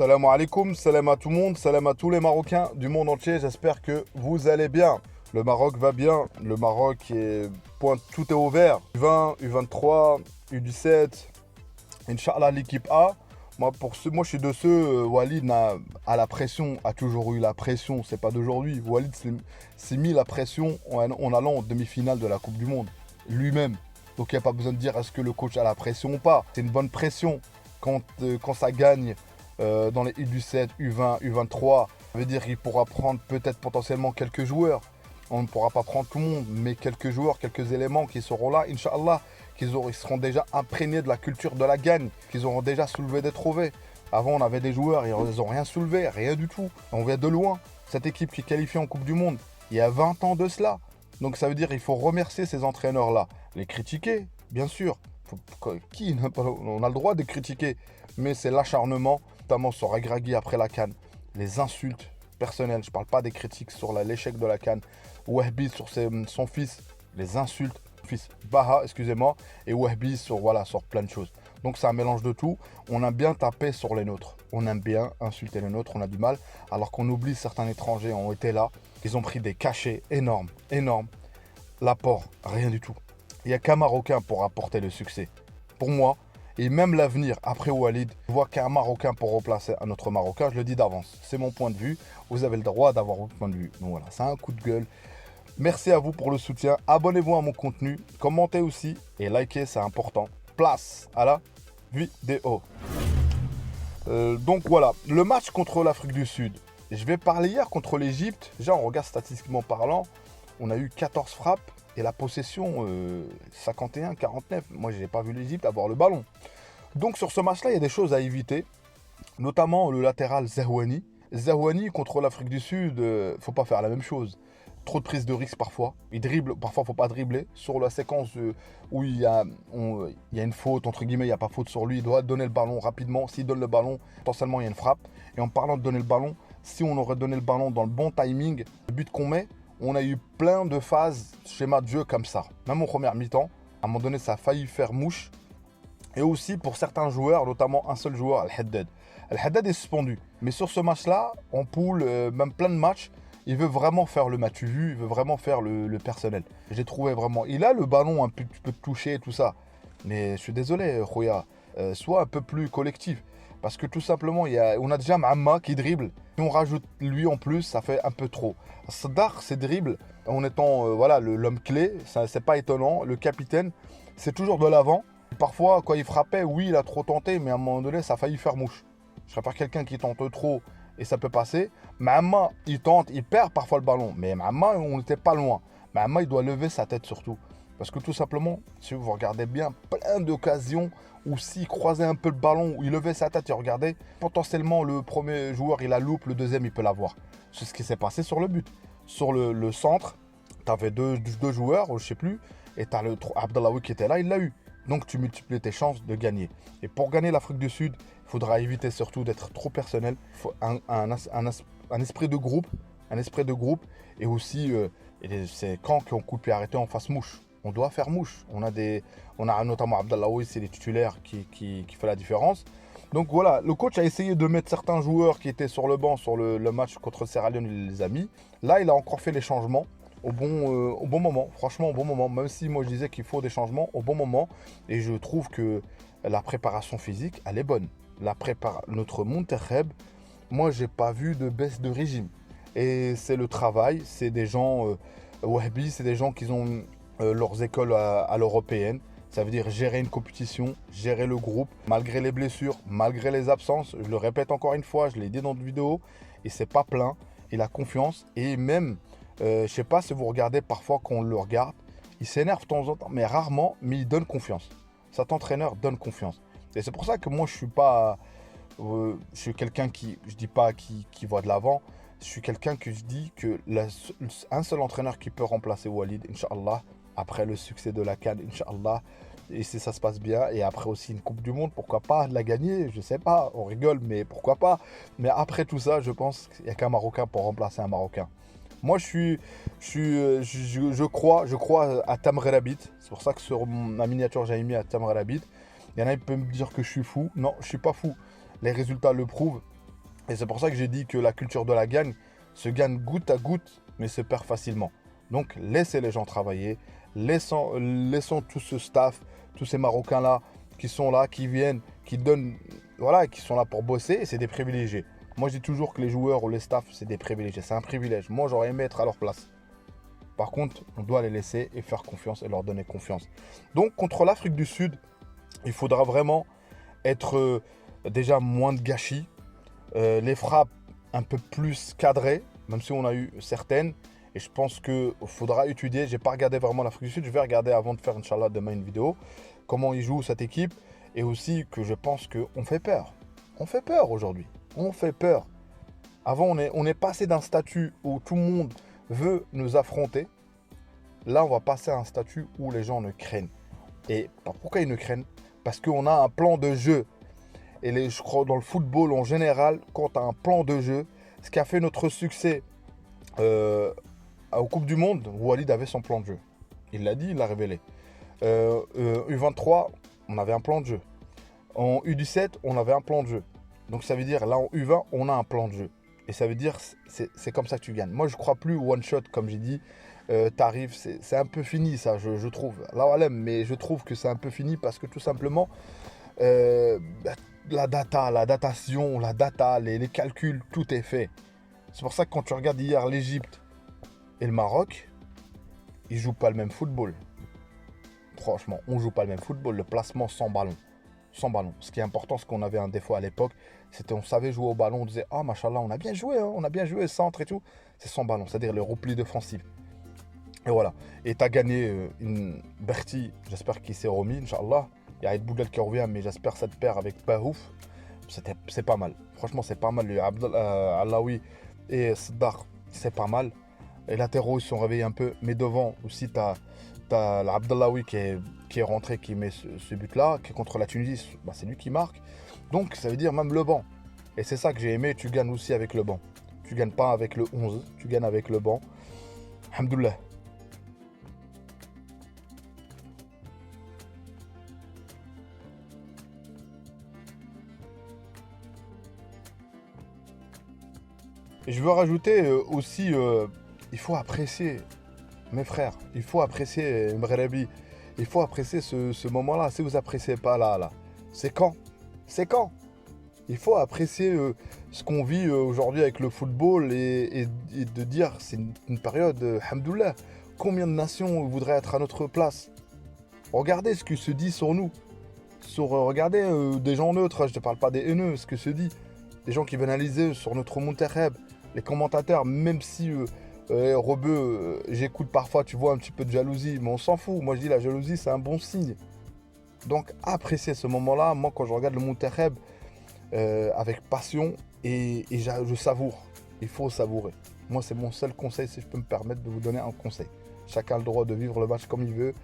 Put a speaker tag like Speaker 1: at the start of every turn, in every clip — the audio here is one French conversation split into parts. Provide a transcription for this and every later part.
Speaker 1: Salam alaikum, salam à tout le monde, salam à tous les Marocains du monde entier. J'espère que vous allez bien. Le Maroc va bien. Le Maroc est tout est ouvert. U20, U23, U17, Inch'Allah l'équipe A. Moi je suis de ceux, Walid a la pression, a toujours eu la pression, c'est pas d'aujourd'hui. Walid s'est mis la pression en allant en demi-finale de la Coupe du Monde, lui-même. Donc il n'y a pas besoin de dire est-ce que le coach a la pression ou pas. C'est une bonne pression quand ça gagne dans les U17, U20, U23. Ça veut dire qu'il pourra prendre peut-être potentiellement quelques joueurs. On ne pourra pas prendre tout le monde, mais quelques joueurs, quelques éléments qui seront là, Inch'Allah, ils seront déjà imprégnés de la culture de la gagne, qu'ils auront déjà soulevé des trophées. Avant, on avait des joueurs, ils n'ont rien soulevé, rien du tout. On vient de loin. Cette équipe qui est qualifiée en Coupe du Monde, il y a 20 ans de cela. Donc ça veut dire qu'il faut remercier ces entraîneurs-là. Les critiquer, bien sûr. On a le droit de critiquer, mais c'est l'acharnement, notamment sur Regragui après la CAN. Les insultes personnelles, je ne parle pas des critiques sur l'échec de la CAN. Wahbi sur son fils, les insultes. Fils Baha, excusez-moi, et Wahbi sur plein de choses. Donc c'est un mélange de tout. On aime bien taper sur les nôtres. On aime bien insulter les nôtres, on a du mal. Alors qu'on oublie certains étrangers ont été là. Ils ont pris des cachets énormes. L'apport, rien du tout. Il n'y a qu'un Marocain pour apporter le succès. Pour moi, et même l'avenir, après Walid, je vois qu'un Marocain pour remplacer un autre Marocain, je le dis d'avance. C'est mon point de vue. Vous avez le droit d'avoir votre point de vue. Donc voilà, c'est un coup de gueule. Merci à vous pour le soutien. Abonnez-vous à mon contenu. Commentez aussi. Et likez, c'est important. Place à la vidéo. Donc voilà, le match contre l'Afrique du Sud. Je vais parler hier contre l'Égypte. Déjà, on regarde statistiquement parlant. On a eu 14 frappes. Et la possession, 51-49. Moi, je n'ai pas vu l'Égypte avoir le ballon. Donc sur ce match-là, il y a des choses à éviter. Notamment le latéral Zaouani. Zaouani contre l'Afrique du Sud, faut pas faire la même chose. Trop de prise de risque parfois. Il dribble, parfois faut pas dribbler. Sur la séquence où il y a une faute, entre guillemets, il n'y a pas faute sur lui. Il doit donner le ballon rapidement. S'il donne le ballon, potentiellement il y a une frappe. Et en parlant de donner le ballon, si on aurait donné le ballon dans le bon timing, le but qu'on met, on a eu plein de phases, schéma de jeu comme ça. Même en première mi-temps, à un moment donné, ça a failli faire mouche. Et aussi pour certains joueurs, notamment un seul joueur, Al-Haddad. Al-Haddad est suspendu. Mais sur ce match-là, en poule, même plein de matchs, il veut vraiment faire le match vu, il veut vraiment faire le personnel. J'ai trouvé vraiment... Il a le ballon un petit peu touché et tout ça. Mais je suis désolé, Khoya. Sois un peu plus collectif. Parce que tout simplement, on a déjà Mahamma qui dribble. Si on rajoute lui en plus, ça fait un peu trop. Sadar, c'est dribble en étant l'homme clé. C'est pas étonnant. Le capitaine, c'est toujours de l'avant. Parfois, quand il frappait, oui, il a trop tenté. Mais à un moment donné, ça a failli faire mouche. Je préfère quelqu'un qui tente trop et ça peut passer. Mahamma, il tente, il perd parfois le ballon. Mais Mahamma, on n'était pas loin. Mahamma, il doit lever sa tête surtout. Parce que tout simplement, si vous regardez bien, plein d'occasions où s'il croisait un peu le ballon, où il levait sa tête et regardait, potentiellement le premier joueur, il la loupe, le deuxième, il peut l'avoir. C'est ce qui s'est passé sur le but. Sur le centre, tu avais deux joueurs, je ne sais plus, et tu as Abdellaoui qui était là, il l'a eu. Donc tu multiplies tes chances de gagner. Et pour gagner l'Afrique du Sud, il faudra éviter surtout d'être trop personnel. Il faut un esprit de groupe. Et aussi, c'est quand qu'on coup de pied arrêté, on fasse mouche. On doit faire mouche. On a notamment Abdellaoui, c'est les titulaires qui fait la différence. Donc voilà, le coach a essayé de mettre certains joueurs qui étaient sur le banc sur le match contre Sierra Leone, il les a mis. Là, il a encore fait les changements au bon moment. Franchement, au bon moment. Même si moi je disais qu'il faut des changements au bon moment. Et je trouve que la préparation physique, elle est bonne. Notre Monterreb, moi, j'ai pas vu de baisse de régime. Et c'est le travail, c'est des gens, Wahbi, c'est des gens qui ont leurs écoles à l'européenne. Ça veut dire gérer une compétition, gérer le groupe, malgré les blessures, malgré les absences. Je le répète encore une fois, je l'ai dit dans une vidéo, et c'est pas plein. Il a confiance, et même, je sais pas si vous regardez parfois quand on le regarde, il s'énerve de temps en temps, mais rarement, mais il donne confiance. Cet entraîneur donne confiance. Et c'est pour ça que moi, je suis pas... je suis quelqu'un je dis pas qui va de l'avant. Je suis quelqu'un que je dis que un seul entraîneur qui peut remplacer Walid, Inch'Allah, après le succès de la CAN, Inch'Allah, et si ça se passe bien, et après aussi une Coupe du Monde, pourquoi pas la gagner, je sais pas, on rigole, mais pourquoi pas. Mais après tout ça, je pense qu'il n'y a qu'un Marocain pour remplacer un Marocain. Moi, je crois à Tamre Rabit. C'est pour ça que sur ma miniature, j'ai mis à Tamre Rabit. Il y en a qui peuvent me dire que je suis fou. Non, je suis pas fou. Les résultats le prouvent. Et c'est pour ça que j'ai dit que la culture de la gagne se gagne goutte à goutte, mais se perd facilement. Donc laissez les gens travailler, laissons tout ce staff, tous ces Marocains-là, qui sont là, qui viennent, qui donnent, voilà, qui sont là pour bosser, et c'est des privilégiés. Moi je dis toujours que les joueurs ou les staffs, c'est des privilégiés, c'est un privilège. Moi j'aurais aimé être à leur place. Par contre, on doit les laisser et faire confiance et leur donner confiance. Donc contre l'Afrique du Sud, il faudra vraiment être déjà moins de gâchis, les frappes un peu plus cadrées, même si on a eu certaines. Et je pense qu'il faudra étudier. Je n'ai pas regardé vraiment l'Afrique du Sud. Je vais regarder avant de faire, Inch'Allah, demain une vidéo. Comment ils jouent cette équipe. Et aussi que je pense qu'on fait peur. On fait peur aujourd'hui. On fait peur. Avant, on est passé d'un statut où tout le monde veut nous affronter. Là, on va passer à un statut où les gens ne craignent. Et pourquoi ils ne craignent? Parce qu'on a un plan de jeu. Et je crois dans le football en général, quand tu as un plan de jeu, ce qui a fait notre succès aux Coupes du Monde, Walid avait son plan de jeu. Il l'a dit, il l'a révélé. U23, on avait un plan de jeu. En U17, on avait un plan de jeu. Donc ça veut dire, là en U20, on a un plan de jeu. Et ça veut dire, c'est comme ça que tu gagnes. Moi, je ne crois plus one shot, comme j'ai dit. T'arrives, c'est un peu fini ça, je trouve. Là, mais je trouve que c'est un peu fini parce que tout simplement, la datation, la data, les calculs, tout est fait. C'est pour ça que quand tu regardes hier l'Égypte et le Maroc, ils jouent pas le même football. Franchement, on joue pas le même football. Le placement sans ballon. Sans ballon. Ce qui est important, ce qu'on avait un défaut à l'époque, c'était on savait jouer au ballon. On disait, ah, machallah, on a bien joué, hein, on a bien joué, centre et tout. C'est sans ballon, c'est-à-dire le repli défensif. Et voilà. Et tu as gagné une Berti, j'espère qu'il s'est remis, Inch'Allah. Il y a Aïd Boudel qui revient, mais j'espère que ça te perd avec Bahouf. C'est pas mal. Franchement, c'est pas mal. Le Alaoui et Saddar, c'est pas mal. Les latéraux, ils sont réveillés un peu. Mais devant aussi, tu as l'Abdallaoui qui est rentré, qui met ce but-là, qui est contre la Tunisie. Bah, c'est lui qui marque. Donc, ça veut dire même le banc. Et c'est ça que j'ai aimé. Tu gagnes aussi avec le banc. Tu gagnes pas avec le 11. Tu gagnes avec le banc. Alhamdoulilah. Et je veux rajouter aussi, il faut apprécier, mes frères, il faut apprécier Mghrebi, il faut apprécier ce moment-là. Si vous appréciez pas là, c'est quand? C'est quand? Il faut apprécier ce qu'on vit aujourd'hui avec le football et de dire c'est une période, hamdoullah, combien de nations voudraient être à notre place? Regardez ce que se dit sur nous. Regardez des gens neutres, je ne te parle pas des haineux, ce que se dit. Des gens qui viennent analyser sur notre Monterrey, les commentateurs, même si Rebeu, j'écoute parfois, tu vois, un petit peu de jalousie, mais on s'en fout. Moi, je dis la jalousie, c'est un bon signe. Donc, appréciez ce moment-là. Moi, quand je regarde le Monterrey avec passion et je savoure. Il faut savourer. Moi, c'est mon seul conseil, si je peux me permettre de vous donner un conseil. Chacun a le droit de vivre le match comme il veut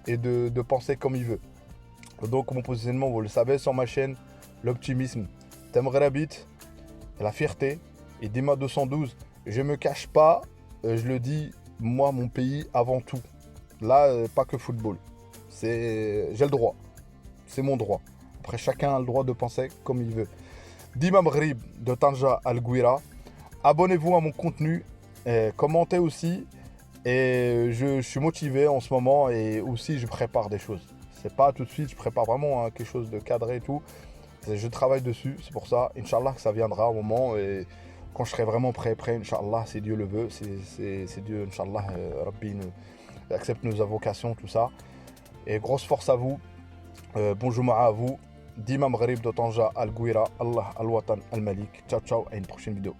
Speaker 1: et de penser comme il veut. Donc, mon positionnement, vous le savez, sur ma chaîne, l'optimisme, Temghrabit, la fierté et Dima 212. Je me cache pas, je le dis, moi, mon pays avant tout. Là, pas que football. J'ai le droit. C'est mon droit. Après, chacun a le droit de penser comme il veut. Dima Maghrib de Tanja Al Gouira. Abonnez-vous à mon contenu. Commentez aussi. Et je suis motivé en ce moment. Et aussi, je prépare des choses. C'est pas tout de suite. Je prépare vraiment quelque chose de cadré et tout. Je travaille dessus. C'est pour ça. Inch'Allah que ça viendra au moment. Et quand je serai vraiment prêt, Inch'Allah, si Dieu le veut. C'est Dieu, Inch'Allah, Rabbi accepte nos invocations, tout ça. Et grosse force à vous. Bonjour à vous. Dima Maghrib de Tanja Al Gouira. Allah Al Watan Al Malik. Ciao, ciao. À une prochaine vidéo.